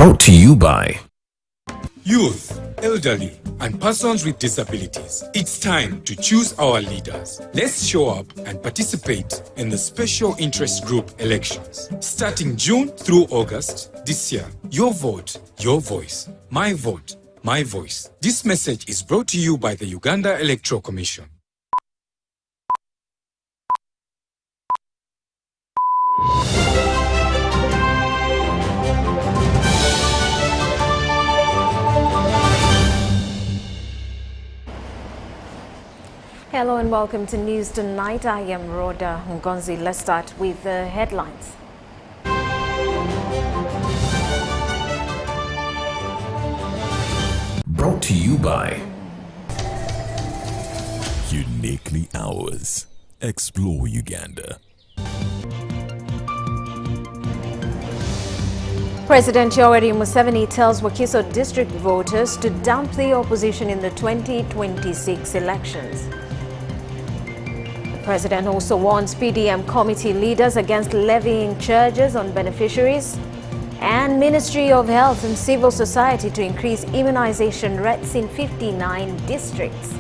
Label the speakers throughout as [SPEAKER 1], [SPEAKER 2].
[SPEAKER 1] Brought to you by
[SPEAKER 2] youth, elderly, and persons with disabilities. It's time to choose our leaders. Let's show up and participate in the special interest group elections. Starting June through August this year. Your vote, your voice. My vote, my voice. This message is brought to you by the Uganda Electoral Commission.
[SPEAKER 3] Hello and welcome to News Tonight. I am Rhoda Ngonzi. Let's start with the headlines.
[SPEAKER 1] Brought to you by
[SPEAKER 4] Uniquely Ours. Explore Uganda.
[SPEAKER 3] President Yoweri Museveni tells Wakiso District voters to dump the opposition in the 2026 elections. The President also warns PDM committee leaders against levying charges on beneficiaries, and Ministry of Health and Civil Society to increase immunization rates in 59 districts.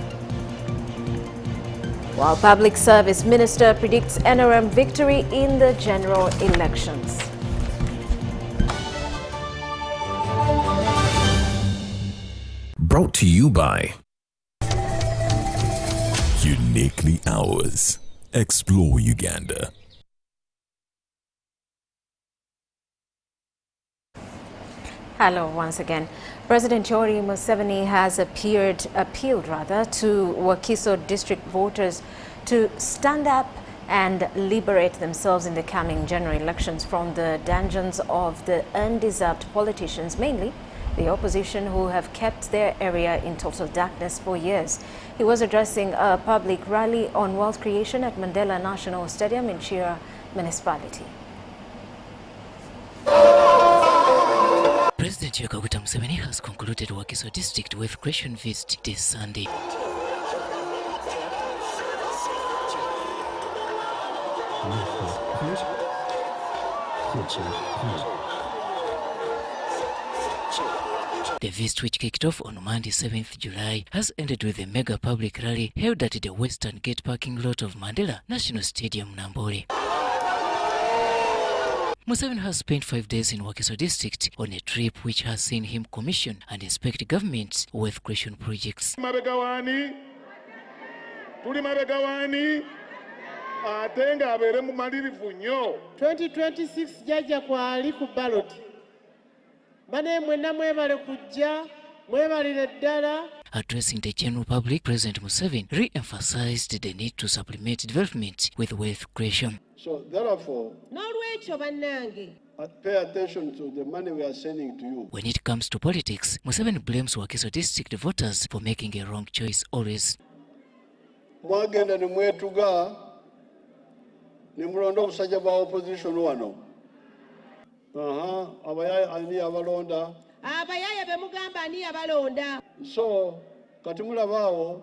[SPEAKER 3] While Public Service Minister predicts NRM victory in the general elections.
[SPEAKER 1] Brought to you by
[SPEAKER 4] Uniquely Ours. Explore Uganda.
[SPEAKER 3] Hello once again. President Yoweri Museveni has appealed to Wakiso District voters to stand up and liberate themselves in the coming general elections from the dungeons of the undeserved politicians, mainly the opposition, who have kept their area in total darkness for years. He was addressing a public rally on wealth creation at Mandela National Stadium in Chira Municipality.
[SPEAKER 5] President Yoweri Museveni has concluded Wakiso District wealth creation visit this Sunday. The visit, which kicked off on Monday 7th July, has ended with a mega public rally held at the Western Gate parking lot of Mandela National Stadium, Nambole. Museveni has spent 5 days in Wakiso District on a trip which has seen him commission and inspect government's wealth creation projects.
[SPEAKER 6] 2026 jaja kwali ku ballot.
[SPEAKER 5] Addressing the general public, President Museveni re-emphasized the need to supplement development with wealth creation.
[SPEAKER 7] So therefore, pay attention to the money we are sending to you.
[SPEAKER 5] When it comes to politics, Museveni blames Wakiso District voters for making a wrong choice always.
[SPEAKER 7] Mwagenda ni mwetuga ni mrondo kusajja ba opposition wano. Abayaya ani abalonda.
[SPEAKER 6] Abayaya bemugamba ani abalonda.
[SPEAKER 7] So katimula bawo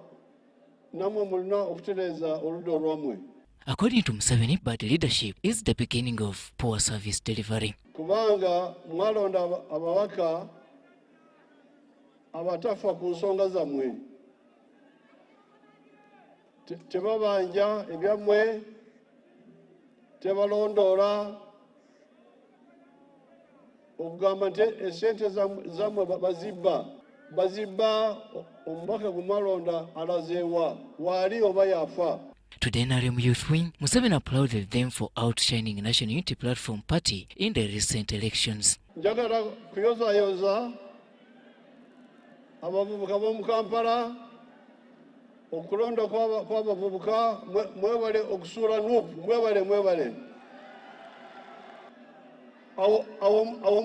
[SPEAKER 7] namwe mulina okutereza oludo lwamwe.
[SPEAKER 5] According to Museveni, bad leadership is the beginning of poor service delivery.
[SPEAKER 7] Kubanga mwalonda abawaka abatafa ku nsonga zammwe. Tebabanja ebyamwe, tebalondola, okugamba nti esente zammwe bazibba omubaka gumwalonda alazeewa waali oba yafa.
[SPEAKER 5] To the NRM Youth Wing, Museveni applauded them for outshining National Unity Platform Party in the recent elections.
[SPEAKER 7] Njagala kuyozayoza abavubuka b'omu Kampala, okulonda kw'abavubuka mwebale okusuula nuupu, mwebale. Awo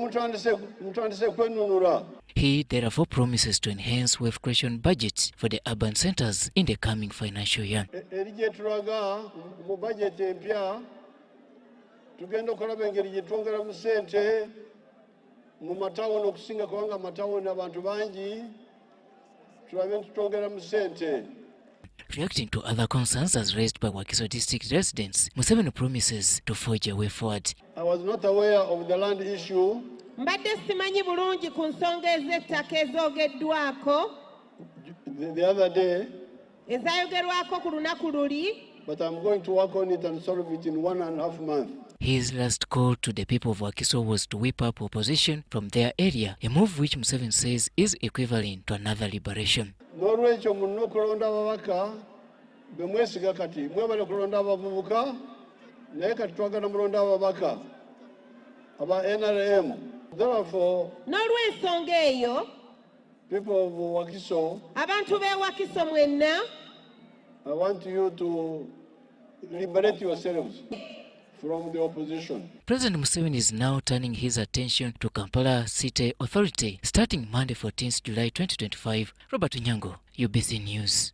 [SPEAKER 7] mutandise kwenunula.
[SPEAKER 5] He therefore promises to enhance wealth creation budgets for the urban centers in the coming financial year.
[SPEAKER 7] Erije tulaga mu budget empya tugenda okulaba engeri gye twongeramu ssente mu matawuni okusinga kubanga matawuni abantu bangi tulabe tutongeramu ssente.
[SPEAKER 5] Reacting to other concerns as raised by Wakiso District residents, Museveni promises to forge a way forward.
[SPEAKER 7] I was not aware of the land issue.
[SPEAKER 6] Mbadde simanyi bulungi ku nsonga ez'ettaka ezoogeddwako
[SPEAKER 7] The other day,
[SPEAKER 6] ezaayogerwako ku lunaku luli,
[SPEAKER 7] but I'm going to work on it and solve it in 1.5 months.
[SPEAKER 5] His last call to the people of Wakiso was to whip up opposition from their area, a move which Museveni says is equivalent to another liberation.
[SPEAKER 7] N'olwekyo mulina okulonda ababaka be mwesiga kati mwebale kulonda abavubuka naye kati twagala mulonda ababaka aba NRM. Therefore,
[SPEAKER 6] n'olw'ensonga eyo
[SPEAKER 7] people of Wakiso,
[SPEAKER 6] abantu b'e Wakiso mwenna,
[SPEAKER 7] I want you to liberate yourselves from the opposition.
[SPEAKER 5] President Museveni is now turning his attention to Kampala City Authority starting Monday 14th July 2025. Robert Nyango, UBC News.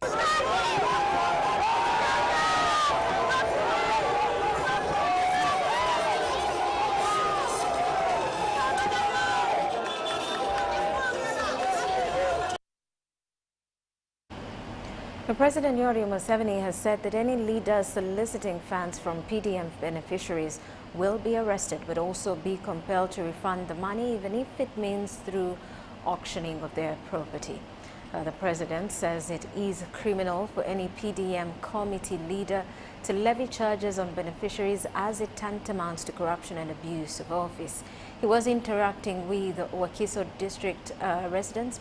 [SPEAKER 3] President Yoweri Museveni has said that any leaders soliciting funds from PDM beneficiaries will be arrested but also be compelled to refund the money, even if it means through auctioning of their property. The president says it is criminal for any PDM committee leader to levy charges on beneficiaries as it tantamounts to corruption and abuse of office. He was interacting with Wakiso District residents,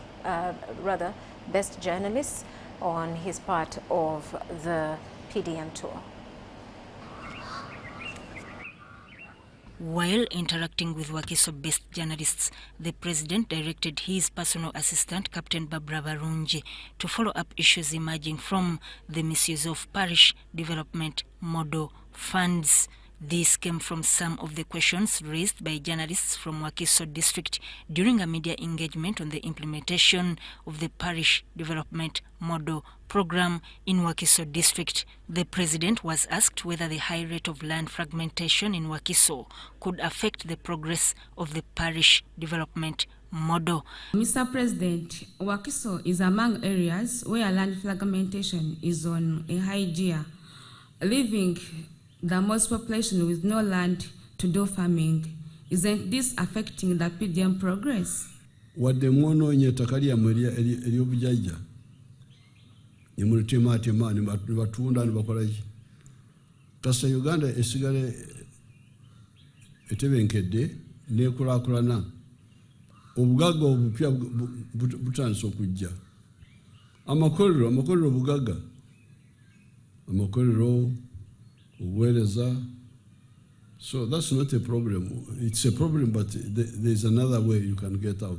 [SPEAKER 3] best journalists, on his part of the PDM tour.
[SPEAKER 8] While interacting with Wakiso-based journalists, the president directed his personal assistant, Captain Barbara Barungi, to follow up issues emerging from the misuse of parish development model funds. This came from some of the questions raised by journalists from Wakiso District during a media engagement on the implementation of the Parish Development Model program in Wakiso District. The president was asked whether the high rate of land fragmentation in Wakiso could affect the progress of the Parish Development Model.
[SPEAKER 9] Mr. President, Wakiso is among areas where land fragmentation is on a high gear, leaving the most population with no land to do farming. Isn't this affecting the PDM progress?
[SPEAKER 10] Wadde mwonoonye ettaka lyammwe ery'obujajja ne mulitemaatema ne batunda ne bakola ki kasa Uganda esigale etebenkedde n'ekulaakulana obugagga obupya butandise okujja amakolero bugagga amakolero so that's not a problem. It's a problem, but there's another way you can get out.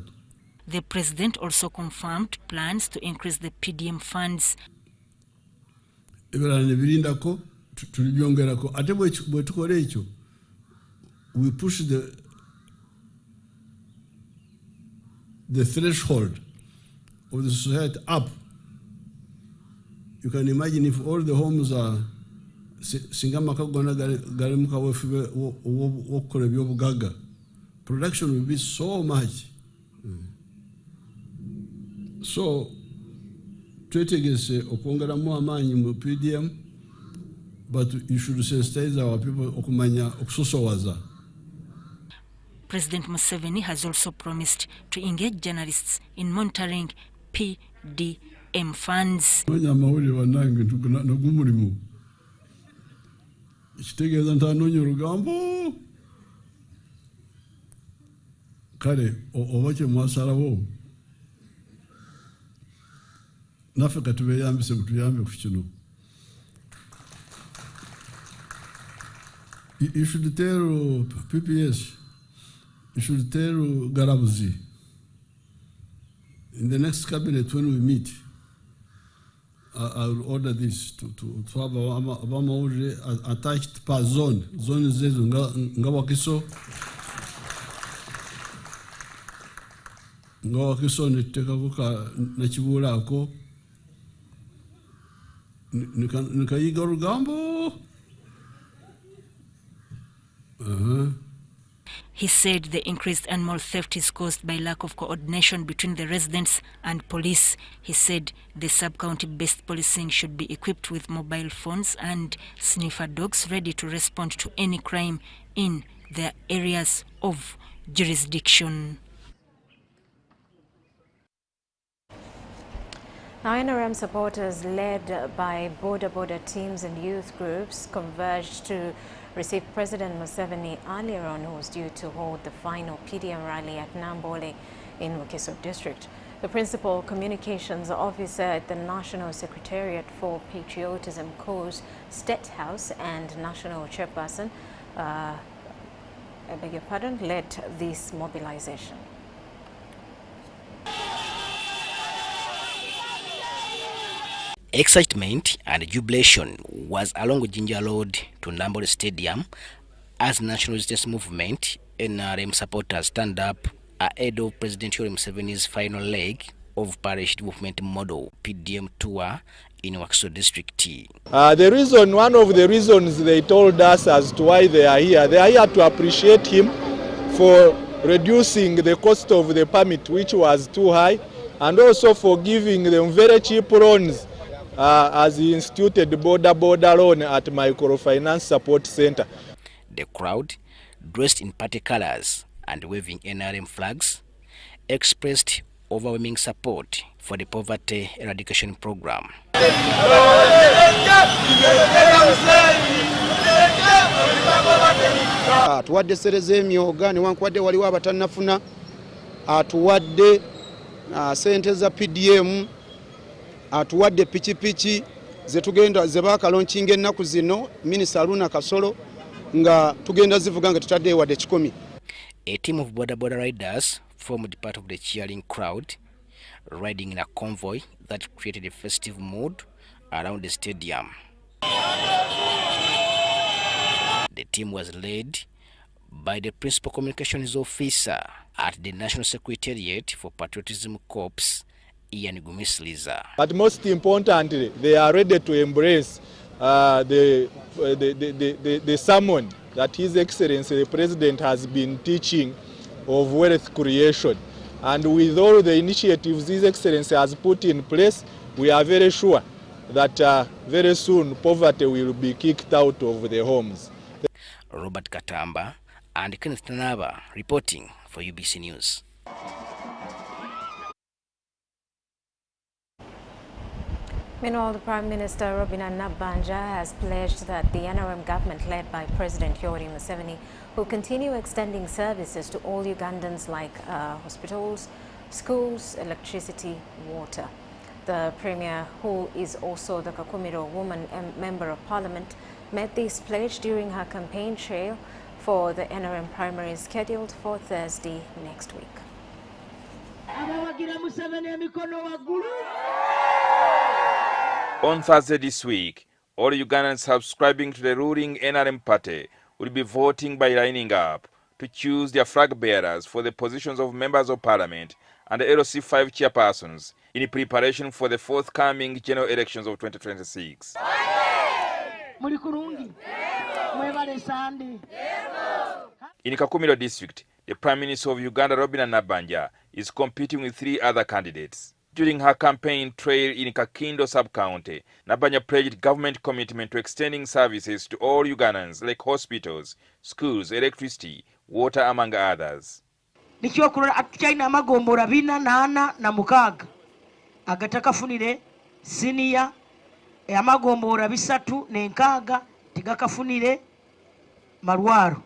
[SPEAKER 8] The president also confirmed plans to increase the PDM funds.
[SPEAKER 10] We push the threshold of the society up. You can imagine if all the homes are production will be so much. So, twetegese okwongeramu amaanyi mu PDM, but you should sensitize our people okumanya okusosowaza.
[SPEAKER 8] President Museveni has also promised to engage journalists in monitoring PDM funds.
[SPEAKER 10] Kitegeeza nti anoonya olugambo kale oba kye mwasalawo naffe katubeeyambise butuyambe ku kino. You should tell PPS, you should tell Garabuzi in the next cabinet when we meet, I will order this to have abamawulire attached per zone zezo nga Wakiso netuteekako nekibuulaako nikayiga olugambo.
[SPEAKER 8] He said the increased animal theft is caused by lack of coordination between the residents and police. He said the sub-county based policing should be equipped with mobile phones and sniffer dogs ready to respond to any crime in their areas of jurisdiction.
[SPEAKER 3] Now, NRM supporters led by border teams and youth groups converged to receive President Museveni earlier on, who was due to hold the final PDM rally at Nambole in Wakiso District. The principal communications officer at the National Secretariat for Patriotism Cause State House and National Chairperson, led this mobilization.
[SPEAKER 11] Excitement and jubilation was along Jinja Road to Nambole Stadium as National Resistance Movement NRM supporters stand up ahead of President Yoweri Museveni's final leg of Parish Development Model PDM tour in Wakiso District.
[SPEAKER 12] One of the reasons they told us as to why they are here to appreciate him for reducing the cost of the permit, which was too high, and also for giving them very cheap loans as he instituted the border loan at Microfinance Support Center.
[SPEAKER 11] The crowd, dressed in party colors and waving NRM flags, expressed overwhelming support for the poverty eradication program.
[SPEAKER 13] Atuwadde sereze emyoga newankubadde waliwo abatannafuna, atuwadde sente za PDM, atuwadde pichipichi zetugenda zebakalaunchinga ennaku zino Minisita Aruna Kasolo nga tugenda zivuga nga tutadde wadde 10.
[SPEAKER 11] A team of border riders formed part of the cheering crowd, riding in a convoy that created a festive mood around the stadium. The team was led by the principal communications officer at the National Secretariat for Patriotism Corps, Ian Gumisliza.
[SPEAKER 12] But most importantly, they are ready to embrace the sermon that His Excellency the President has been teaching of wealth creation. And with all the initiatives His Excellency has put in place, we are very sure that very soon poverty will be kicked out of the homes.
[SPEAKER 11] Robert Katamba and Kenneth Tanaba reporting for UBC News.
[SPEAKER 3] Meanwhile, the Prime Minister Rhoda Ngonzi has pledged that the NRM government led by President Yoweri Museveni will continue extending services to all Ugandans like hospitals, schools, electricity, water. The Premier, who is also the Kakumiro woman and Member of Parliament, made this pledge during her campaign trail for the NRM primaries scheduled for Thursday next week.
[SPEAKER 14] On Thursday this week, all Ugandans subscribing to the ruling NRM party will be voting by lining up to choose their flag bearers for the positions of members of parliament and the LC5 chairpersons in preparation for the forthcoming general elections of 2026. In Kakumiro District, the Prime Minister of Uganda, Rhoda Ngonzi, is competing with 3 other candidates. During her campaign trail in Kakindo sub-county, Ngonzi pledged government commitment to extending services to all Ugandans like hospitals, schools, electricity, water, among others.
[SPEAKER 15] China amagombora 486 agatakafunire senior amagombora 306 tigakafunire malwaro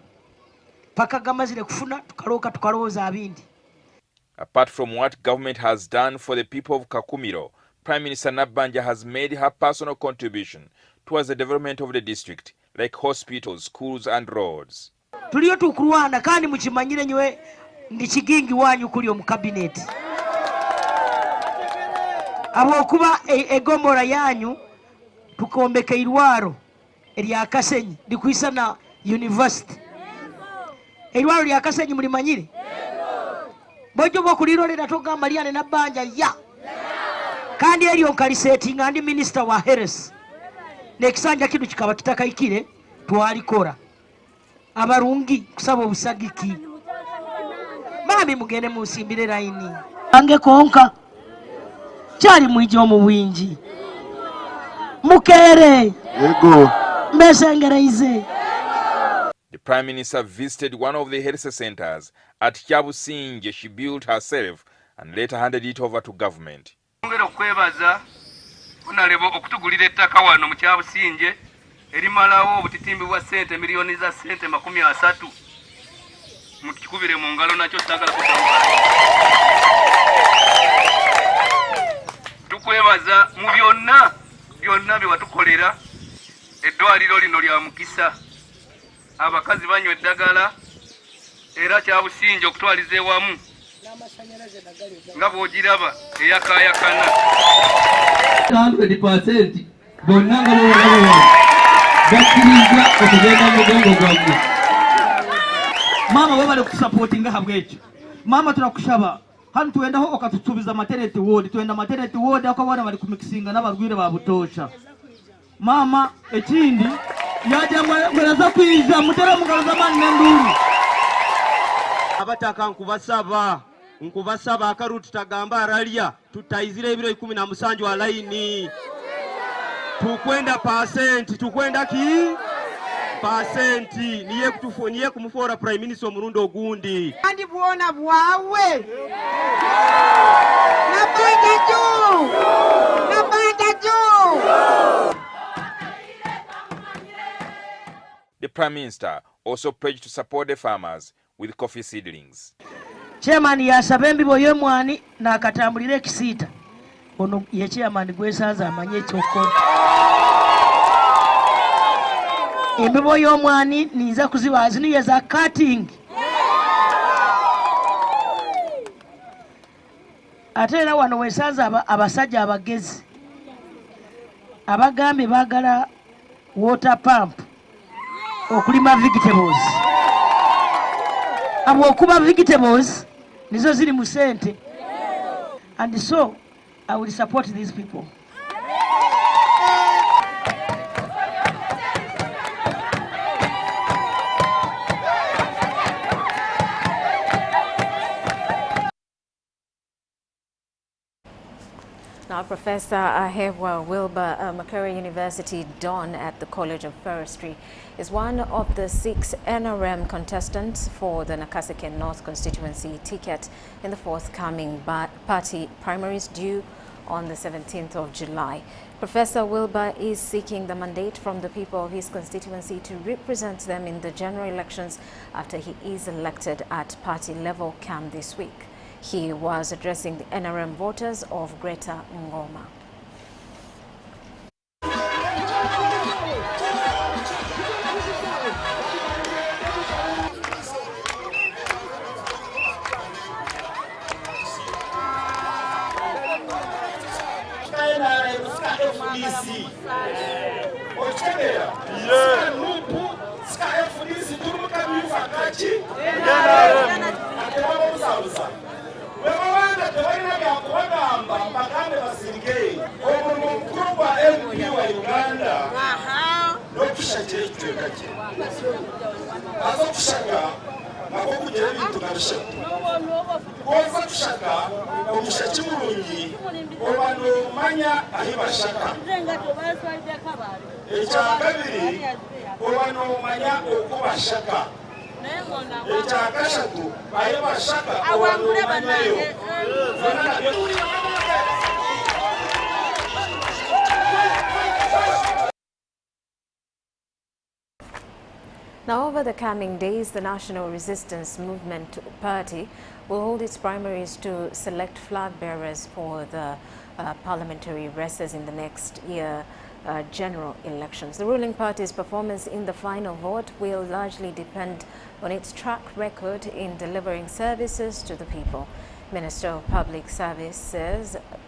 [SPEAKER 15] paka gamazire kufuna tukalooza abindi.
[SPEAKER 14] Apart from what government has done for the people of Kakumiro, Prime Minister Ngonzi has made her personal contribution towards the development of the district, like hospitals, schools and roads.
[SPEAKER 15] Tuliyo tukulwana kandi mukimanyire nywe ndi kigingi wanyu kuli mu cabinet. Abokuba egomora yanyu tukombeka irwaro erya Kasenyi likwisa na university. Irwaro lya Kasenyi mulimanyire? Bojo bokulirolera togamba lyane Ngonzi ya. Kandi eriyo nkalisetinga ndi minister wa Health. Nekisanja kitu kikaba kitakaikire twalikora. Abarungi kusaba obusagiki Mami mugende musimbire layini. Ange konka. Chali mwiji omu winji. Mukere.
[SPEAKER 16] Yego.
[SPEAKER 15] Mesengereize.
[SPEAKER 14] The Prime Minister visited one of the health centers at Kyabusinge she built herself and later handed it over to government.
[SPEAKER 17] Okwebaza kunalebo okutugulira ettaka wano mu Kyabusinge erimalawo obutitimbi bwa sente miliyoni za sente 30 mukikubire mu ngalo nakyo sagala kutambula. Tukwebaza mu byonna bye watukolera eddwaliro lino lya mukisa abakazi banywa eddagala era Kyabusinge okutwaliza ewamu nga bw'ogiraba eyakaayakana
[SPEAKER 18] 100% bonna nga bw'olaba bakkiriza okugenda mu mugongo gwammwe.
[SPEAKER 15] Mama wewe bali kusupportinga habwekyo. Mama tunakushaba hano tuendaho okatusubiza maternity ward, tuenda maternity ward akabona bali kumikisinga n'abarwire ba butosha. Mama ekindi yaje mweraza kwiza mutera mugaruza mani n'enduru.
[SPEAKER 19] Abataka nkubasaba akarutu tagamba aralia tutayizira ebiro 17 wa line. Tukwenda ki pasenti niye kumufora Prime Minister omurundi ogundi.
[SPEAKER 6] Andi buona bwawe. Napanda juu.
[SPEAKER 14] The Prime Minister also pledged to support the farmers with coffee seedlings.
[SPEAKER 15] Chairman yasaba embibo y'omwani n'akatambulira ekisiita. Ono ye chairman gwesanza amanye ekyokola. Embibo y'omwani niza kuziba ziniye za cutting. Ate era wano wesanza abasajja abagezi. Abagambe baagala water pump okulima vegetables. Abokuba vegetables nizo ziri mu sente. And so I will support these people.
[SPEAKER 3] Now, Professor Ahewa Wilbur Makerere University Don at the College of Forestry is one of the 6 NRM contestants for the Nakaseke North constituency ticket in the forthcoming party primaries due on the 17th of July. Professor Wilbur is seeking the mandate from the people of his constituency to represent them in the general elections after he is elected at party level camp this week. He was addressing the NRM voters of Greater Ngoma. Now, over the coming days, the National Resistance Movement Party will hold its primaries to select flag bearers for the parliamentary races in the next year general elections. The ruling party's performance in the final vote will largely depend on its track record in delivering services to the people. Minister of Public Service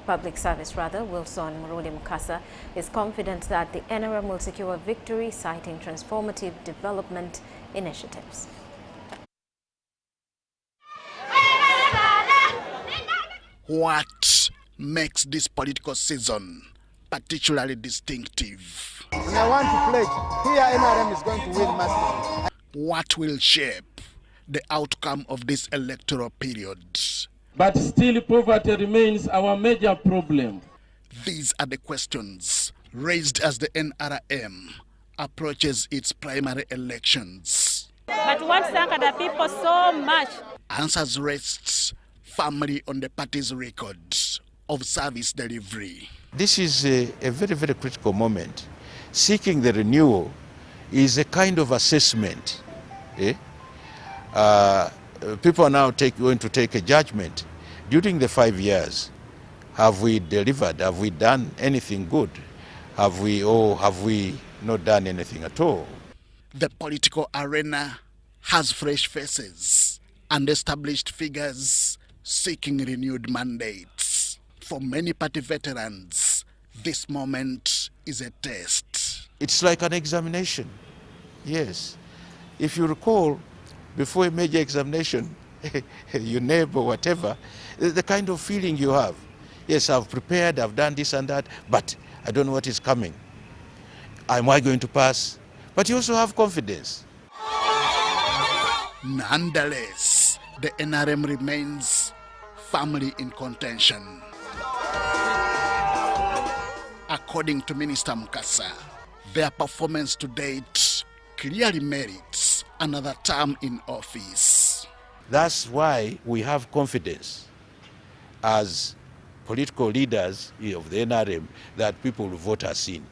[SPEAKER 3] Wilson Muruli Mukasa is confident that the NRM will secure victory, citing transformative development initiatives.
[SPEAKER 20] What makes this political season particularly distinctive?
[SPEAKER 21] And I want to pledge, here NRM is going to win massively.
[SPEAKER 20] What will shape the outcome of this electoral period.
[SPEAKER 18] But still poverty remains our major problem.
[SPEAKER 20] These are the questions raised as the NRM approaches its primary elections.
[SPEAKER 16] But we want to thank the people so much.
[SPEAKER 20] Answers rests firmly on the party's record of service delivery.
[SPEAKER 21] This is a very, very critical moment. Seeking the renewal is a kind of assessment. People are now going to take a judgment. During the 5 years, have we delivered? Have we done anything good? Have we not done anything at all?
[SPEAKER 20] The political arena has fresh faces and established figures seeking renewed mandates. For many party veterans, this moment is a test.
[SPEAKER 21] It's like an examination, yes. If you recall, before a major examination, your neighbor, whatever, the kind of feeling you have. Yes, I've prepared, I've done this and that, but I don't know what is coming. Am I going to pass? But you also have confidence.
[SPEAKER 20] Nonetheless, the NRM remains firmly in contention. According to Minister Mukasa, their performance to date clearly merits another term in office.
[SPEAKER 21] That's why we have confidence as political leaders of the NRM that people will vote us in.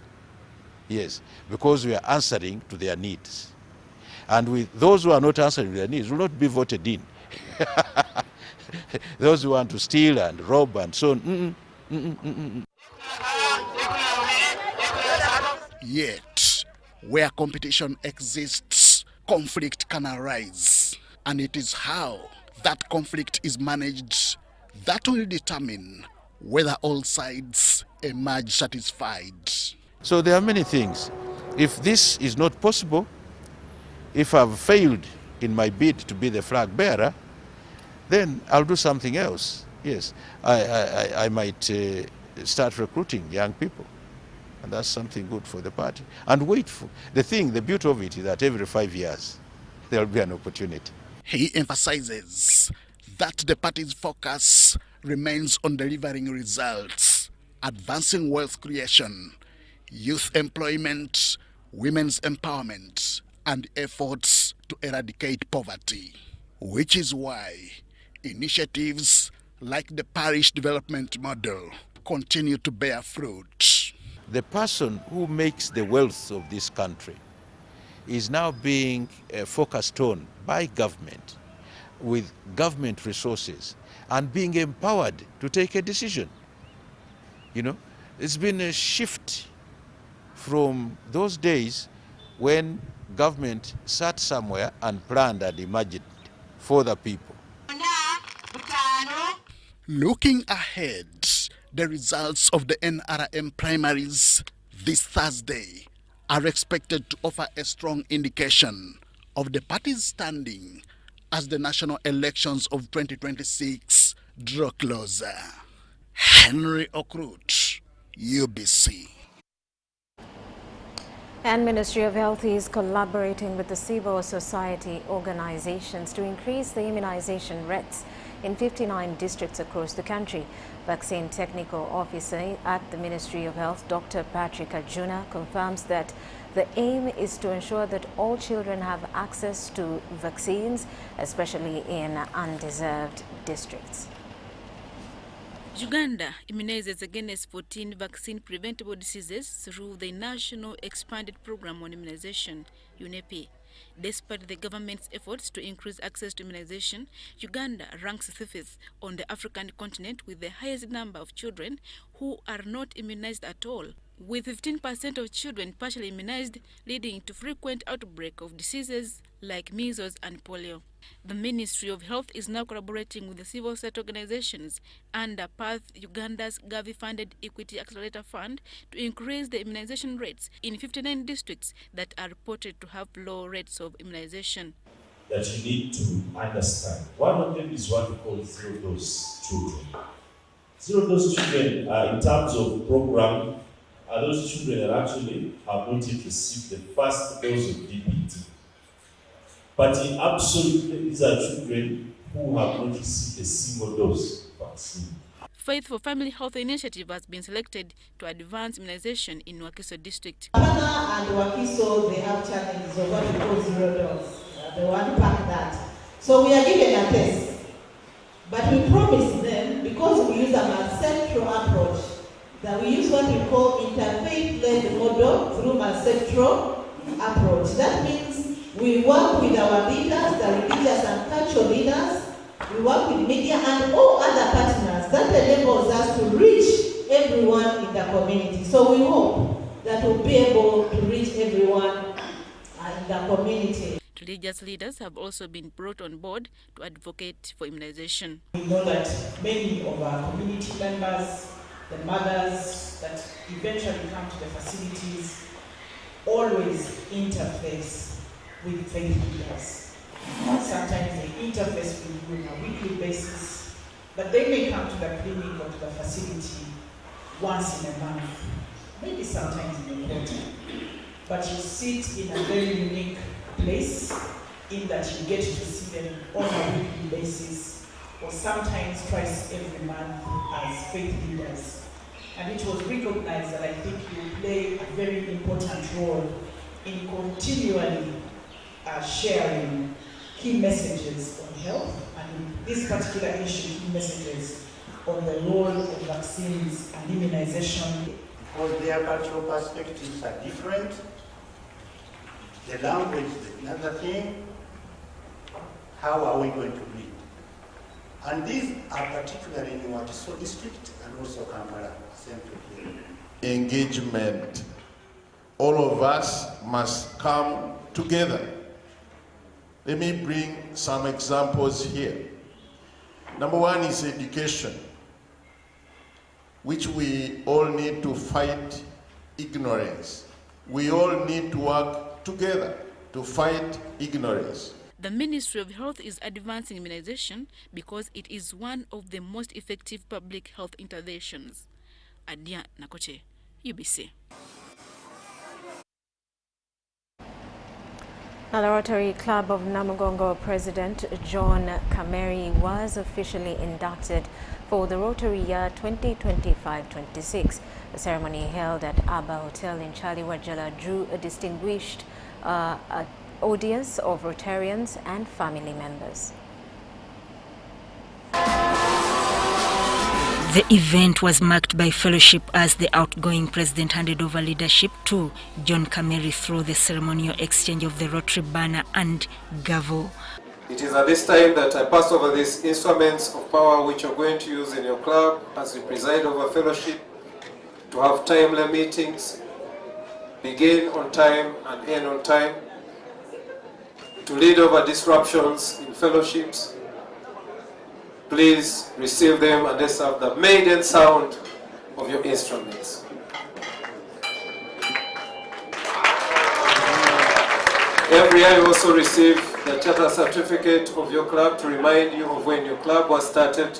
[SPEAKER 21] Yes, because we are answering to their needs. And with those who are not answering to their needs will not be voted in. Those who want to steal and rob and so on.
[SPEAKER 20] Yet, where competition exists, conflict can arise. And it is how that conflict is managed that will determine whether all sides emerge satisfied.
[SPEAKER 21] So there are many things. If this is not possible, if I've failed in my bid to be the flag bearer, then I'll do something else. Yes, I might start recruiting young people. And that's something good for the party. And wait for the beauty of it is that every 5 years, there'll be an opportunity.
[SPEAKER 20] He emphasizes that the party's focus remains on delivering results, advancing wealth creation, youth employment, women's empowerment, and efforts to eradicate poverty. Which is why initiatives like the parish development model continue to bear fruit.
[SPEAKER 21] The person who makes the wealth of this country is now being focused on by government with government resources and being empowered to take a decision. You know, it's been a shift from those days when government sat somewhere and planned and imagined for the people.
[SPEAKER 20] Looking ahead, the results of the NRM primaries this Thursday are expected to offer a strong indication of the party's standing as the national elections of 2026 draw closer. Henry Okrut, UBC.
[SPEAKER 3] And Ministry of Health is collaborating with the civil society organizations to increase the immunization rates in 59 districts across the country. Vaccine Technical Officer at the Ministry of Health, Dr. Patrick Arjuna, confirms that the aim is to ensure that all children have access to vaccines, especially in undeserved districts.
[SPEAKER 22] Uganda immunizes against 14 vaccine-preventable diseases through the National Expanded Program on Immunization, UNOK. Despite the government's efforts to increase access to immunization, Uganda ranks 5th on the African continent with the highest number of children who are not immunized at all, with 15% of children partially immunized, leading to frequent outbreak of diseases like measles and polio. The Ministry of Health is now collaborating with the civil society organizations under PATH Uganda's Gavi-funded Equity Accelerator Fund to increase the immunization rates in 59 districts that are reported to have low rates of immunization.
[SPEAKER 23] That you need to understand. One of them is what we call zero-dose children. Zero-dose children, in terms of program, are those children that actually have not yet received the first dose of DPT. But in absolute, these are children who have not received a single dose of vaccine.
[SPEAKER 22] Faith for Family Health Initiative has been selected to advance immunization in Wakiso District.
[SPEAKER 6] Ghana and Wakiso, they have challenges of what we call 0 dose. They want to pack that. So we are giving a test. But we promise them, because we use a central approach, that we use what we call interfaith-led model through a central approach. That means we work with our leaders, the religious and cultural leaders, we work with media and all other partners. That enables us to reach everyone in the community. So we hope that we'll be able to reach everyone in the community.
[SPEAKER 22] Religious leaders have also been brought on board to advocate for immunization.
[SPEAKER 6] We know that many of our community members, the mothers that eventually come to the facilities, always interface with faith leaders. Sometimes they interface with you on a weekly basis, but they may come to the clinic or to the facility once in a month, maybe sometimes in a quarter. But you sit in a very unique place in that you get to see them on a weekly basis or sometimes twice every month as faith leaders. And it was recognized that I think you play a very important role in continually sharing key messages on health, and in this particular issue, key messages on the role of vaccines and immunization.
[SPEAKER 1] Because their cultural perspectives are different. The language is another thing. How are we going to read? And these are particularly in Wakiso District and also Kampala Central.
[SPEAKER 23] Engagement. All of us must come together. Let me bring some examples here. Number one is education, which we all need to fight ignorance. We all need to work together to fight ignorance.
[SPEAKER 22] The Ministry of Health is advancing immunization because it is one of the most effective public health interventions. Adia Nakoche, UBC.
[SPEAKER 3] Now, the Rotary Club of Namugongo President John Kameri was officially inducted for the Rotary year 2025-26. The ceremony held at Abba Hotel in Chaliwajala drew a distinguished audience of Rotarians and family members.
[SPEAKER 8] The event was marked by fellowship as the outgoing president handed over leadership to John Kameri through the ceremonial exchange of the Rotary banner and gavel.
[SPEAKER 2] It is at this time that I pass over these instruments of power which you're going to use in your club as we preside over fellowship, to have timely meetings, begin on time and end on time, to lead over disruptions in fellowships. Please receive them and let's have the maiden sound of your instruments. Every year you also receive the charter certificate of your club to remind you of when your club was started.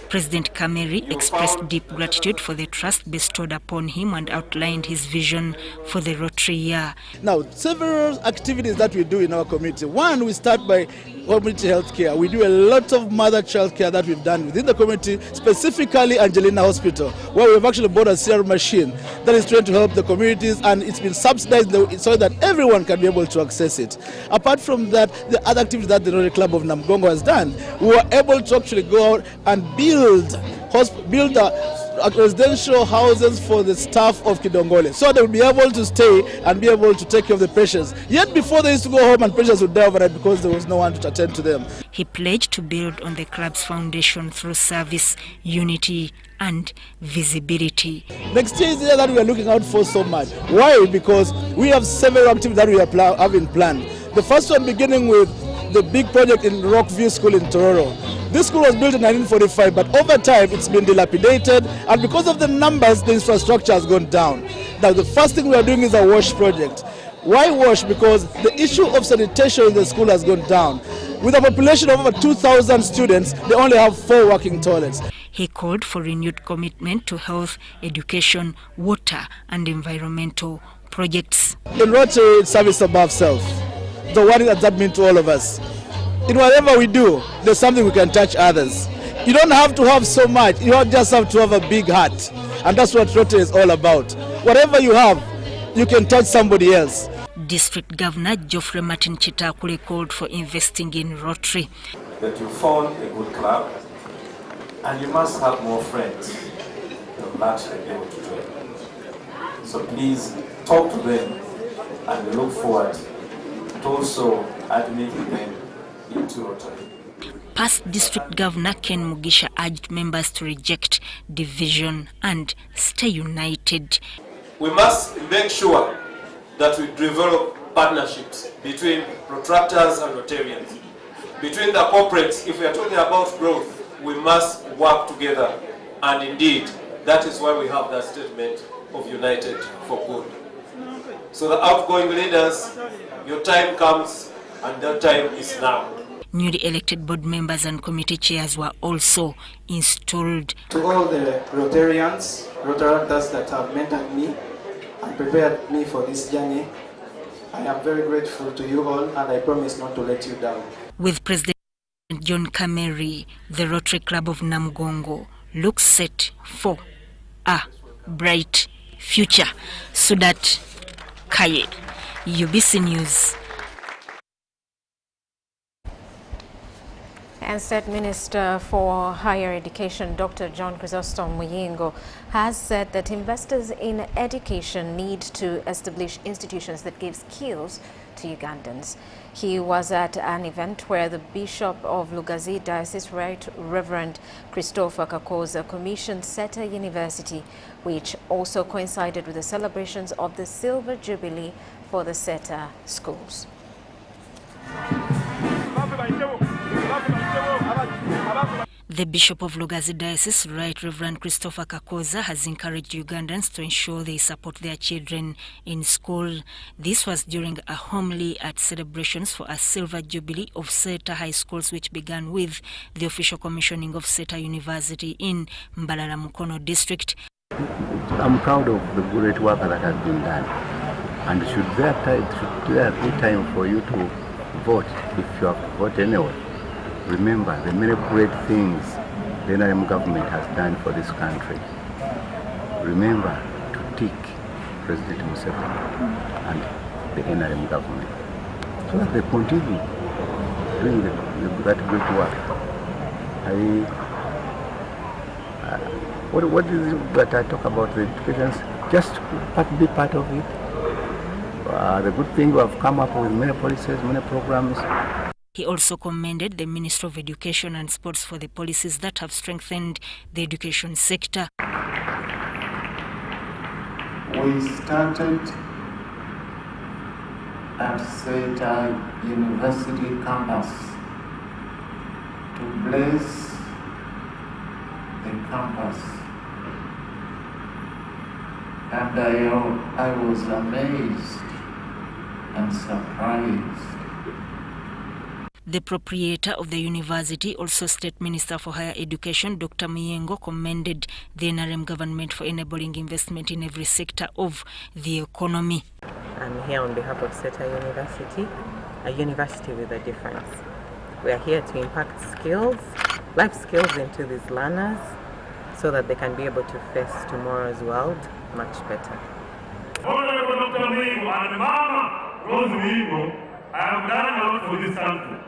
[SPEAKER 8] President Kameri expressed deep gratitude for the trust bestowed upon him and outlined his vision for the Rotary year.
[SPEAKER 4] Now, several activities that we do in our community. One, we start by community health care. We do a lot of mother-child care that we've done within the community, specifically Angelina Hospital, where we've actually bought a serum machine that is trying to help the communities, and it's been subsidized so that everyone can be able to access it. Apart from that, the other activities that the Rotary Club of Namugongo has done, we were able to actually go out and build residential houses for the staff of Kidongole, so they will be able to stay and be able to take care of the patients. Yet before they used to go home and patients would die overnight because there was no one to attend to them.
[SPEAKER 8] He pledged to build on the club's foundation through service, unity and visibility.
[SPEAKER 4] Next year is the year that we are looking out for so much. Why? Because we have several activities that we are having planned. The first one beginning with the big project in Rockview School in Tororo. This school was built in 1945, but over time it's been dilapidated, and because of the numbers, the infrastructure has gone down. Now the first thing we are doing is a wash project. Why wash? Because the issue of sanitation in the school has gone down. With a population of over 2,000 students, they only have 4 working toilets.
[SPEAKER 8] He called for renewed commitment to health, education, water and environmental projects.
[SPEAKER 4] In Rotary, it's service above self. the worry that means to all of us. In whatever we do, there's something we can touch others. You don't have to have so much. You just have to have a big heart. And that's what Rotary is all about. Whatever you have, you can touch somebody else.
[SPEAKER 8] District Governor Geoffrey Martin Chitakule called for investing in Rotary.
[SPEAKER 2] That you found a good club, and you must have more friends to actually be able to do it. So please talk to them, and we look forward to also admitting them into Rotary.
[SPEAKER 8] Past District Governor Ken Mugisha urged members to reject division and stay united.
[SPEAKER 2] We must make sure that we develop partnerships between Rotractors and Rotarians. Between the corporates, if we are talking about growth, we must work together. And indeed, that is why we have that statement of United for Good. So the outgoing leaders, your time comes, and that time is now.
[SPEAKER 8] Newly elected board members and committee chairs were also installed.
[SPEAKER 5] To all the Rotarians, Rotaractors that have mentored me and prepared me for this journey, I am very grateful to you all, and I promise not to let you down.
[SPEAKER 8] With President John Kameri, the Rotary Club of Namugongo looks set for a bright future. Sudat Kaye, UBC News.
[SPEAKER 3] And State Minister for Higher Education, Dr. John Chrysostom Muyingo, has said that investors in education need to establish institutions that give skills to Ugandans. He was at an event where the Bishop of Lugazi Diocese, Right Reverend Christopher Kakoza, commissioned SETA University, which also coincided with the celebrations of the Silver Jubilee for the SETA schools.
[SPEAKER 8] The Bishop of Lugazi Diocese, Right Reverend Christopher Kakoza, has encouraged Ugandans to ensure they support their children in school. This was during a homily at celebrations for a Silver Jubilee of SETA high schools, which began with the official commissioning of SETA University in Mbalala Mukono District.
[SPEAKER 7] I'm proud of the great work that has been done, and should there be time for you to vote, if you have to vote anyway, remember the many great things the NRM government has done for this country. Remember to tick President Museveni and the NRM government so that they continue doing that great work. What is it that I talk about the education? Just be part of it. The good thing we have come up with many policies, many programs.
[SPEAKER 8] He also commended the Ministry of Education and Sports for the policies that have strengthened the education sector.
[SPEAKER 9] We started at SETA University campus to bless the campus. And I was amazed and surprised.
[SPEAKER 8] The proprietor of the university, also State Minister for Higher Education, Dr. Muyingo, commended the NRM government for enabling investment in every sector of the economy.
[SPEAKER 24] I'm here on behalf of SETA University, a university with a difference. We are here to impact skills, life skills into these learners so that they can be able to face tomorrow's world much better.
[SPEAKER 25] Honorable Dr. Muyingo and Mama Rose Muyingo, I have done a lot for this country.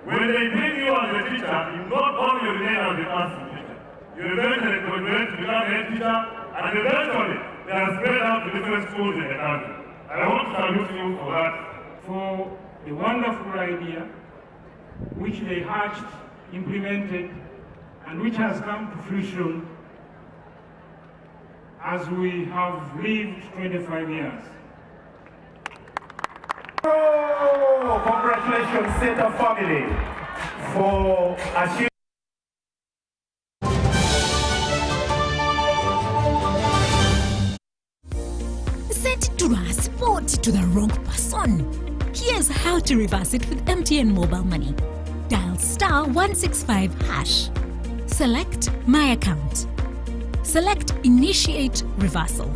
[SPEAKER 25] When they bring you as a teacher, you not only remain as a classroom teacher, you eventually graduate to become a head teacher, and eventually they are spread out to different schools in the country. I want to salute you for that.
[SPEAKER 26] For the wonderful idea which they hatched, implemented, and which has come to fruition as we have lived 25 years.
[SPEAKER 25] Oh, congratulations, SETA family, for achieving.
[SPEAKER 27] Sent transport to the wrong person. Here's how to reverse it with MTN Mobile Money. Dial *165#. Select My Account. Select Initiate Reversal.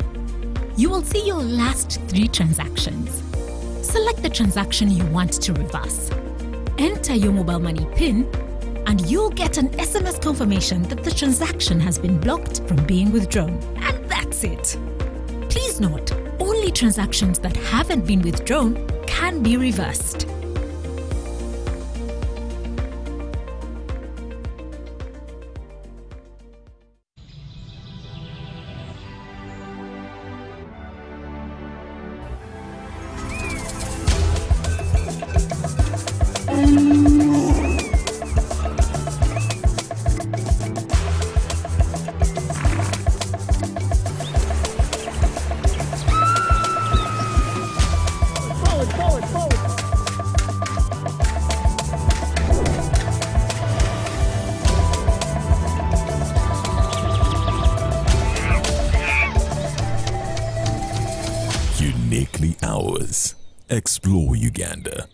[SPEAKER 27] You will see your last 3 transactions. Select the transaction you want to reverse. Enter your mobile money PIN and you'll get an SMS confirmation that the transaction has been blocked from being withdrawn. And that's it. Please note, only transactions that haven't been withdrawn can be reversed.
[SPEAKER 10] Uniquely ours. Explore Uganda.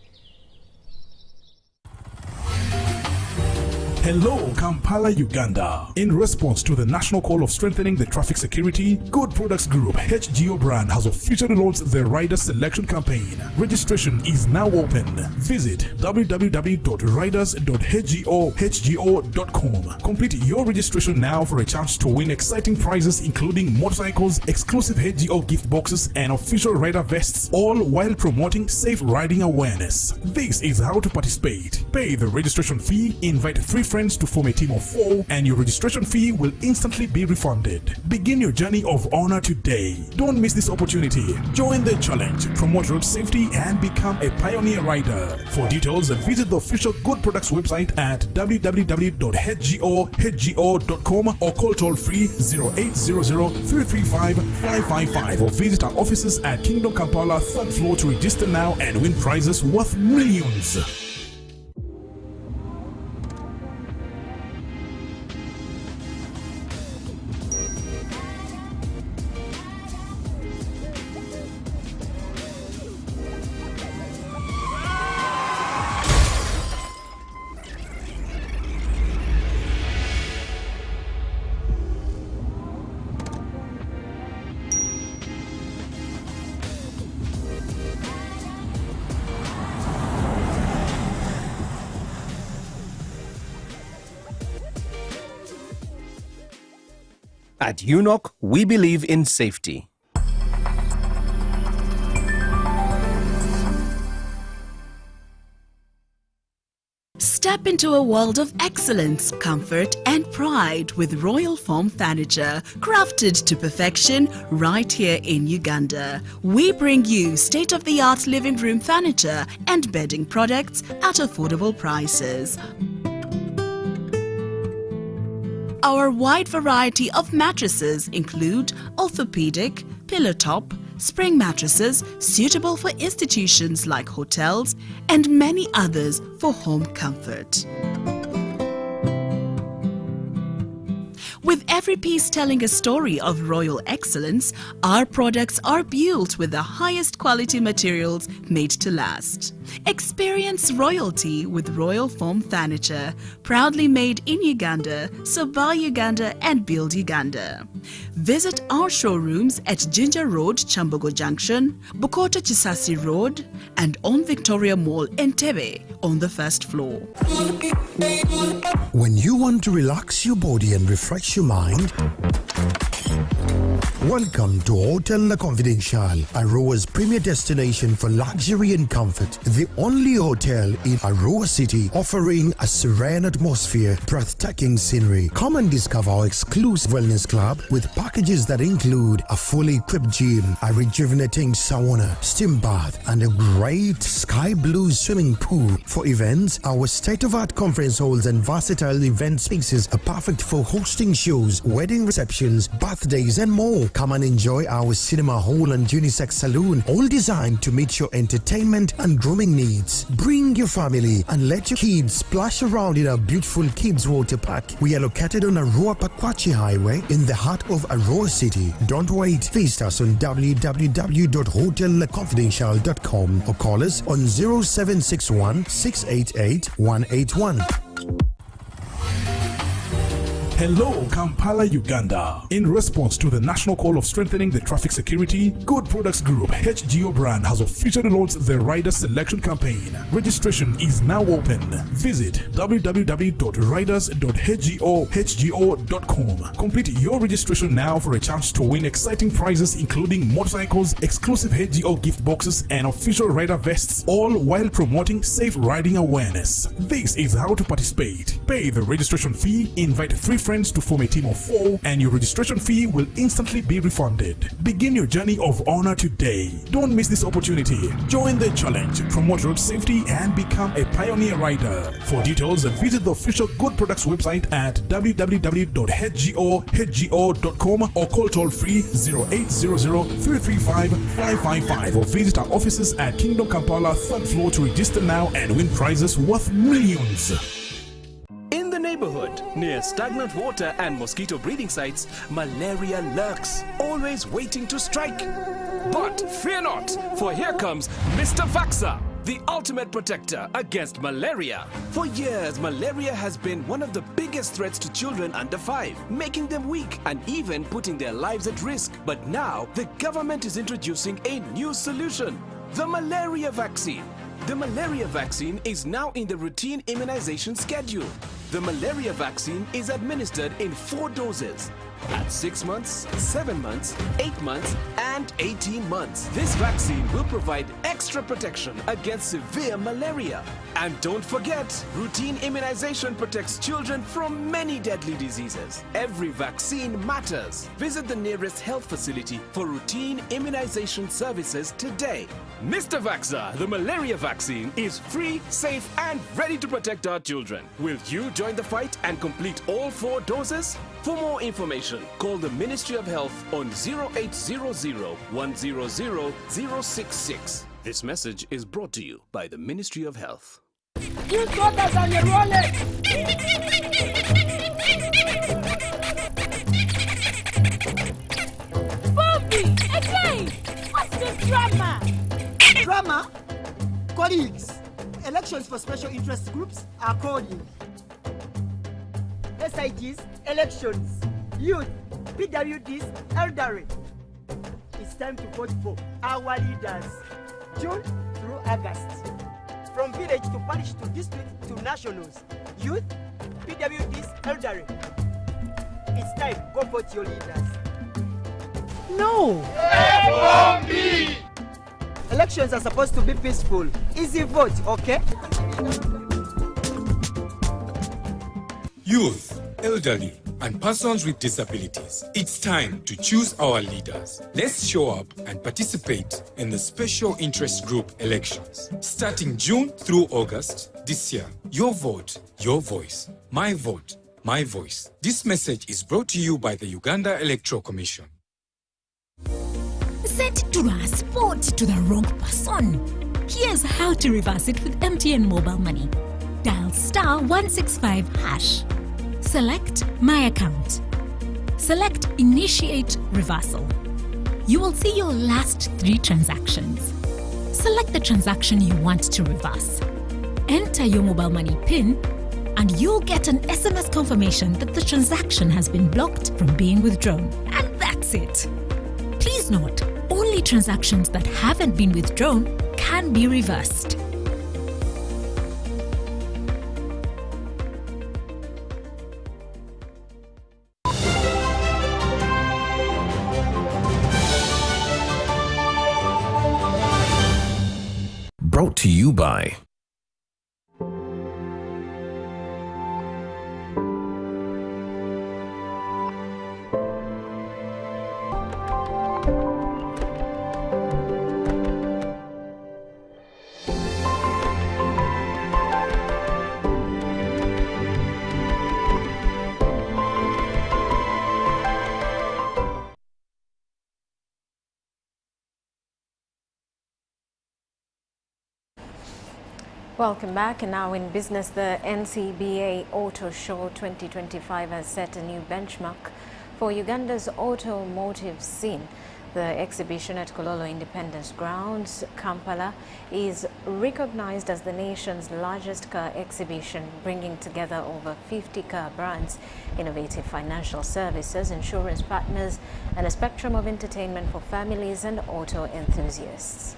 [SPEAKER 11] Hello, Kampala, Uganda. In response to the national call of strengthening the traffic security, Good Products Group HGO brand has officially launched the Rider Selection Campaign. Registration is now open. Visit www.riders.hgo.com. Complete your registration now for a chance to win exciting prizes including motorcycles, exclusive HGO gift boxes, and official rider vests, all while promoting safe riding awareness. This is how to participate. Pay the registration fee, invite 3 friends to form a team of 4, and your registration fee will instantly be refunded. Begin your journey of honor today. Don't miss this opportunity. Join the challenge, promote road safety, and become a pioneer rider. For details, visit the official Good Products website at www.hgo.com or call toll free 0800-335-555 or visit our offices at Kingdom Kampala 3rd floor to register now and win prizes worth millions.
[SPEAKER 12] At UNOK, we believe in safety.
[SPEAKER 13] Step into a world of excellence, comfort and pride with Royal Foam Furniture, crafted to perfection right here in Uganda. We bring you state-of-the-art living room furniture and bedding products at affordable prices. Our wide variety of mattresses include orthopedic, pillow top, spring mattresses suitable for institutions like hotels, and many others for home comfort. With every piece telling a story of royal excellence, our products are built with the highest quality materials made to last. Experience royalty with Royal Foam Furniture, proudly made in Uganda, so buy Uganda and build Uganda. Visit our showrooms at Ginger Road, Chambogo Junction, Bukoto Chisasi Road, and on Victoria Mall, Entebbe, on the 1st floor.
[SPEAKER 14] When you want to relax your body and refresh your mind, welcome to Hotel La Confidential, Aroa's premier destination for luxury and comfort. The only hotel in Aroa City offering a serene atmosphere, breathtaking scenery. Come and discover our exclusive wellness club with packages that include a fully equipped gym, a rejuvenating sauna, steam bath, and a great sky blue swimming pool. For events, our state-of-art conference halls and versatile event spaces are perfect for hosting shows, wedding receptions, birthdays, and more. Come and enjoy our cinema hall and unisex saloon, all designed to meet your entertainment and grooming needs. Bring your family and let your kids splash around in our beautiful kids water park. We are located on Aroa Pakwachi Highway in the heart of Aroa City. Don't wait. Visit us on www.hotelconfidential.com or call us on 0761 688 181.
[SPEAKER 11] Hello, Kampala, Uganda. In response to the national call of strengthening the traffic security, Good Products Group HGO brand has officially launched the rider selection campaign. Registration is now open. Visit www.riders.hgo.com. Complete your registration now for a chance to win exciting prizes including motorcycles, exclusive HGO gift boxes, and official rider vests, all while promoting safe riding awareness. This is how to participate. Pay the registration fee, invite 3 friends to form a team of 4, and your registration fee will instantly be refunded. Begin your journey of honor today. Don't miss this opportunity. Join the challenge, promote road safety, and become a pioneer rider. For details, visit the official Good Products website at www.hgo.com or call toll-free 0800-335-555 or visit our offices at Kingdom Kampala 3rd floor to register now and win prizes worth millions.
[SPEAKER 12] In the neighborhood, near stagnant water and mosquito breeding sites, malaria lurks, always waiting to strike. But fear not, for here comes Mr. Vaxxer, the ultimate protector against malaria. For years, malaria has been one of the biggest threats to children under 5, making them weak and even putting their lives at risk. But now, the government is introducing a new solution, the Malaria Vaccine. The Malaria Vaccine is now in the routine immunization schedule. The Malaria Vaccine is administered in 4 doses at 6 months, 7 months, 8 months, and 18 months. This vaccine will provide extra protection against severe malaria. And don't forget, routine immunization protects children from many deadly diseases. Every vaccine matters. Visit the nearest health facility for routine immunization services today. Mr. Vaxxer, the Malaria Vaccine is free, safe, and ready to protect our children. Will you join the fight and complete all 4 doses? For more information, call the Ministry of Health on 0800 100 066. This message is brought to you by the Ministry of Health.
[SPEAKER 15] You got us on your wallet! Bobby, again! What's this drama?
[SPEAKER 16] Drama? Colleagues, elections for special interest groups are calling. SIGs, elections, youth, PWDs, elderly. It's time to vote for our leaders, June through August. From village to parish to district to nationals, youth, PWDs, elderly. It's time, go vote your leaders. No! F-O-B! Elections are supposed to be peaceful. Easy vote, okay?
[SPEAKER 17] Youth, elderly, and persons with disabilities. It's time to choose our leaders. Let's show up and participate in the special interest group elections. Starting June through August this year. Your vote, your voice. My vote, my voice. This message is brought to you by the Uganda Electoral Commission.
[SPEAKER 27] Sent transport to the wrong person. Here's how to reverse it with MTN Mobile Money. Dial *165#. Select My Account. Select Initiate Reversal. You will see your last 3 transactions. Select the transaction you want to reverse. Enter your mobile money PIN and you'll get an SMS confirmation that the transaction has been blocked from being withdrawn. And that's it. Please note, only transactions that haven't been withdrawn can be reversed.
[SPEAKER 12] Brought to you by
[SPEAKER 3] Welcome back. And now in business, the NCBA Auto Show 2025 has set a new benchmark for Uganda's automotive scene. The exhibition at Kololo Independence Grounds, Kampala, is recognized as the nation's largest car exhibition, bringing together over 50 car brands, innovative financial services, insurance partners, and a spectrum of entertainment for families and auto enthusiasts.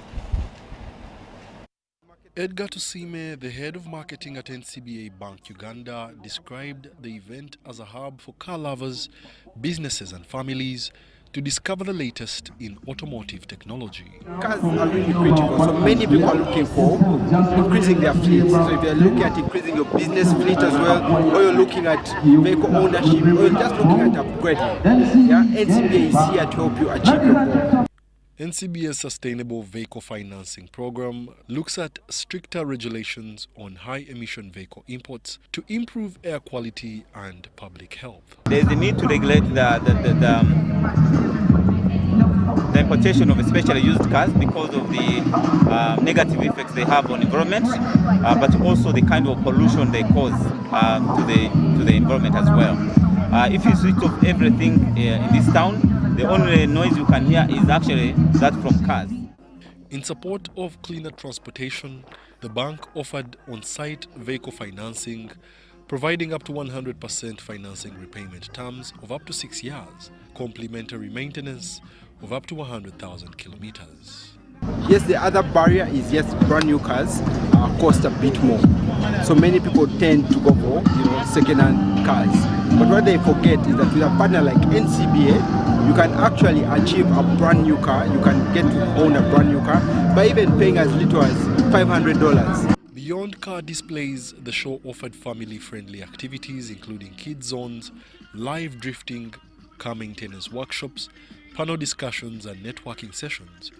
[SPEAKER 1] Edgar Tusime, the head of marketing at NCBA Bank Uganda, described the event as a hub for car lovers, businesses and families to discover the latest in automotive technology.
[SPEAKER 6] Cars are really critical, so many people are looking for increasing their fleet. So if you're looking at increasing your business fleet as well, or you're looking at vehicle ownership, or you're just looking at upgrading, yeah, NCBA is here to help you achieve your goal.
[SPEAKER 1] NCBA's Sustainable Vehicle Financing Program looks at stricter regulations on high-emission vehicle imports to improve air quality and public health.
[SPEAKER 18] There is a need to regulate the importation of especially used cars because of the negative effects they have on environment, but also the kind of pollution they cause to the environment as well. If you switch off everything in this town, the only noise you can hear is actually that from cars.
[SPEAKER 1] In support of cleaner transportation, the bank offered on-site vehicle financing, providing up to 100% financing repayment terms of up to 6 years, complimentary maintenance of up to 100,000 kilometers.
[SPEAKER 6] Yes, the other barrier is, yes, brand new cars cost a bit more. So many people tend to go for, second-hand cars. But what they forget is that with a partner like NCBA, you can actually achieve a brand new car. You can get to own a brand new car by even paying as little as $500.
[SPEAKER 1] Beyond car displays, the show offered family-friendly activities including kids zones, live drifting, car maintenance workshops, panel discussions and networking sessions,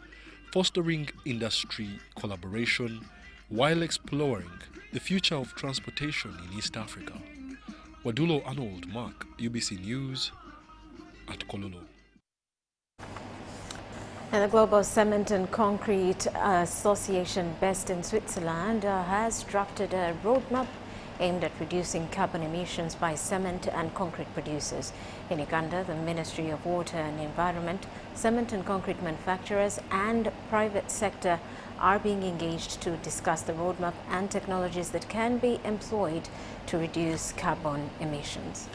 [SPEAKER 1] fostering industry collaboration while exploring the future of transportation in East Africa. Wadulo Arnold Mark, UBC News at Kololo.
[SPEAKER 3] And the Global Cement and Concrete Association, based in Switzerland, has drafted a roadmap aimed at reducing carbon emissions by cement and concrete producers. In Uganda, the Ministry of Water and Environment, cement and concrete manufacturers and private sector are being engaged to discuss the roadmap and technologies that can be employed to reduce carbon emissions.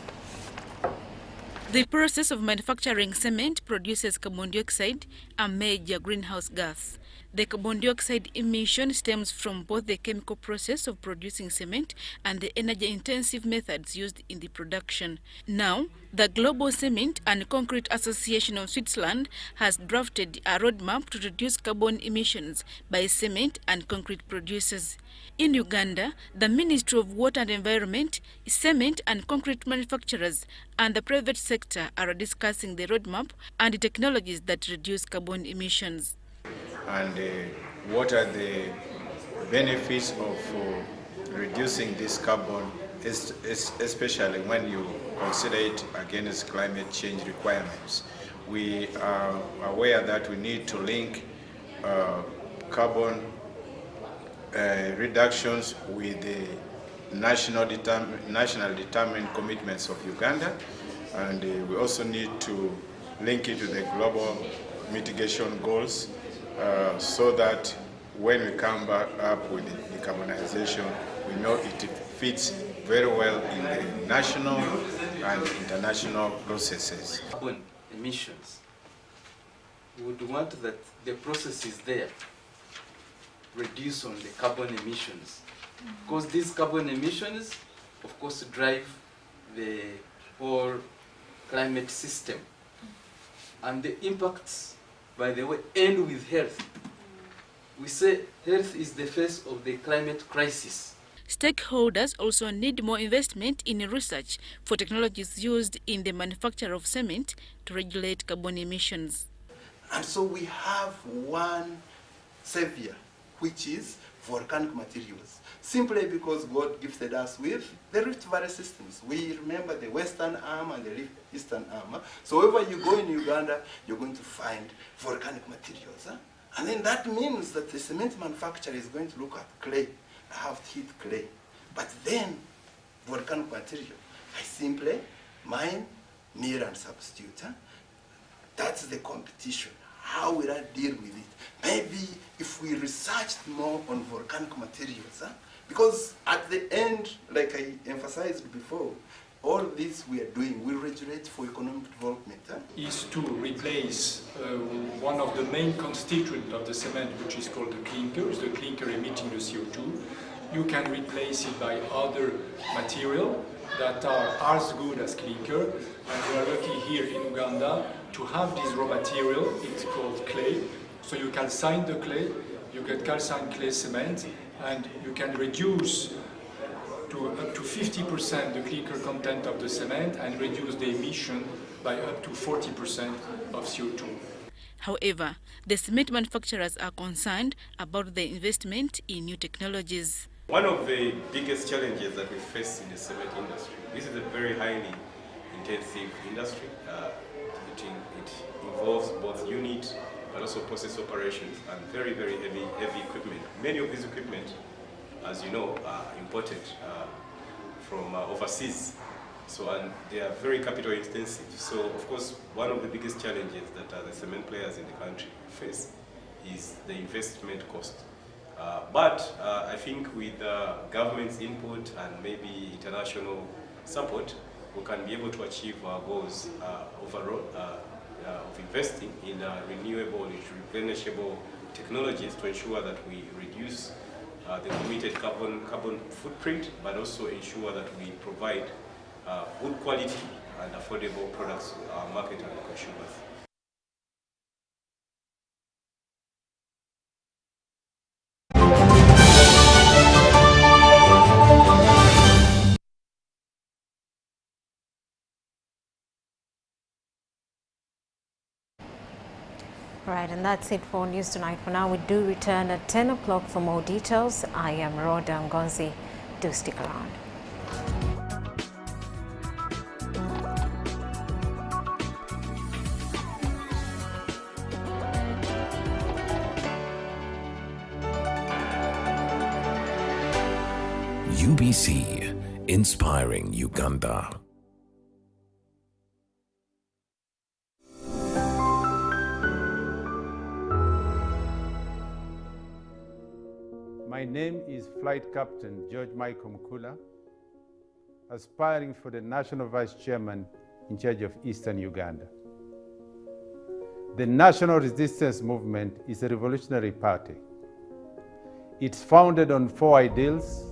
[SPEAKER 22] The process of manufacturing cement produces carbon dioxide, a major greenhouse gas. The carbon dioxide emission stems from both the chemical process of producing cement and the energy-intensive methods used in the production. Now, the Global Cement and Concrete Association of Switzerland has drafted a roadmap to reduce carbon emissions by cement and concrete producers. In Uganda, the Ministry of Water and Environment, cement and concrete manufacturers, and the private sector are discussing the roadmap and the technologies that reduce carbon emissions.
[SPEAKER 19] And what are the benefits of reducing this carbon, especially when you consider it against climate change requirements. We are aware that we need to link carbon reductions with the national determined commitments of Uganda, and we also need to link it to the global mitigation goals so that when we come back up with the decarbonization, we know it fits very well in the national and international processes.
[SPEAKER 20] Carbon emissions, we would want that the processes there reduce on the carbon emissions, because these carbon emissions, of course, drive the whole climate system, and the impacts, by the way, end with health. We say health is the face of the climate crisis.
[SPEAKER 22] Stakeholders also need more investment in research for technologies used in the manufacture of cement to regulate carbon emissions.
[SPEAKER 21] And so we have one savior, which is volcanic materials, simply because God gifted us with the Rift Valley systems. We remember the Western Arm and the Eastern Arm. So wherever you go in Uganda, you're going to find volcanic materials. And then that means that the cement manufacturer is going to look at clay. I have to hit clay. But then, volcanic material, I simply mine, mill, and substitute. That's the competition. how will I deal with it? Maybe if we researched more on volcanic materials, because at the end, like I emphasized before, all this we are doing will regulate for economic development.
[SPEAKER 2] Is to replace one of the main constituents of the cement, which is called the clinker emitting the CO2. You can replace it by other material that are as good as clinker. And we are lucky here in Uganda to have this raw material. It's called clay. So you calcine the clay, you get calcined clay cement, and you can reduce to up to 50% the clinker content of the cement and reduce the emission by up to 40% of CO2.
[SPEAKER 22] However, the cement manufacturers are concerned about the investment in new technologies.
[SPEAKER 4] One of the biggest challenges that we face in the cement industry, this is a very highly intensive industry. It involves both unit but also process operations and very, very heavy equipment. Many of these equipment, as you know, are imported from overseas. And they are very capital intensive. So of course, one of the biggest challenges that the cement players in the country face is the investment cost. But I think with government's input and maybe international support, we can be able to achieve our goals overall of investing in renewable, replenishable technologies to ensure that we reduce the committed carbon footprint, but also ensure that we provide good quality and affordable products to our market and consumers.
[SPEAKER 3] Right, and that's it for News Tonight. For now, we do return at 10 o'clock for more details. I am Rhoda Ngonzi. Do stick around.
[SPEAKER 10] UBC, inspiring Uganda.
[SPEAKER 5] My name is Flight Captain George Michael Mkula, aspiring for the National Vice Chairman in charge of Eastern Uganda. The National Resistance Movement is a revolutionary party. It's founded on 4 ideals: